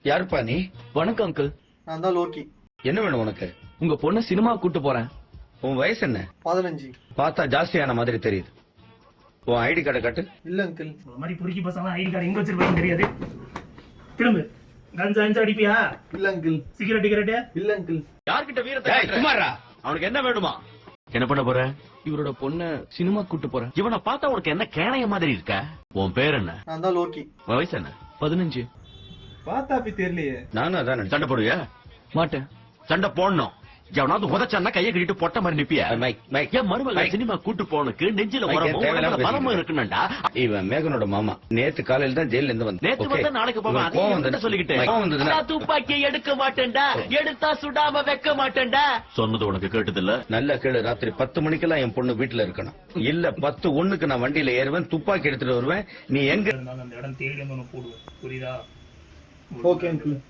யாருப்பா நீ? வணக்கம் அங்கிள். நான் தான் லோக்கி. என்ன வேணும் உனக்கு? உங்க பொண்ணு சினிமா கூட்டு போறேன். உன் வயசு என்ன? 15. பார்த்தா ஜாஸ்தியான மாதிரி தெரியுது. உன் ஐடி கார்டை காட்டு. இல்ல அங்கிள். இந்த மாதிரி பொறுக்கி பசங்க ஐடி கார்டு எங்க வச்சிருப்பாங்க தெரியாது. திரும்ப கஞ்சா அடிப்பியா? இல்ல அங்கிள். சிகரெட் கிகரெட்? இல்ல அங்கிள். யார்கிட்ட வீரத்தை சுமாரா அவனுக்கு என்ன வேணுமா? என்ன பண்ண போற? இவரோட பொண்ணு சினிமா கூட்டு போறேன். இவனை பார்த்தா உனக்கு என்ன கேணைய மாதிரி இருக்க? உன் பேர் என்ன? நான் தான் லோக்கி. உன் வயசு என்ன? 15. பார்த்தா அப்படி தெரியலையே. நானும் அதான் நினைச்சேன். சண்டை போடுவியா? மாட்டேன். சண்டை போடணும். எவனாவது உதச்சான்னா கையை கட்டிட்டு பொட்ட மாதிரி நிப்பியா? என் மருமக சினிமா கூட்டு போனக்கு நெஞ்சில பலமும் இருக்குன்னுடா. இவன் மேகனோட மாமா. நேத்து காலையில தான் ஜெயில இருந்து வந்து நேத்து வந்தா நாளைக்கு போவான். சொல்லிக்கிட்டு துப்பாக்கியை எடுக்க மாட்டேன்டா, எடுத்தா சுடாம வைக்க மாட்டேன்டா சொன்னது உனக்கு கேட்டது இல்ல? நல்ல கேளு. ராத்திரி 10 மணிக்கெல்லாம் என் பொண்ணு வீட்டுல இருக்கணும். இல்ல 10:01 நான் வண்டியில ஏறுவேன், துப்பாக்கி எடுத்துட்டு வருவேன். நீ எங்க அந்த இடம் தேடி போடுவேன். புரியுதா? Okay uncle.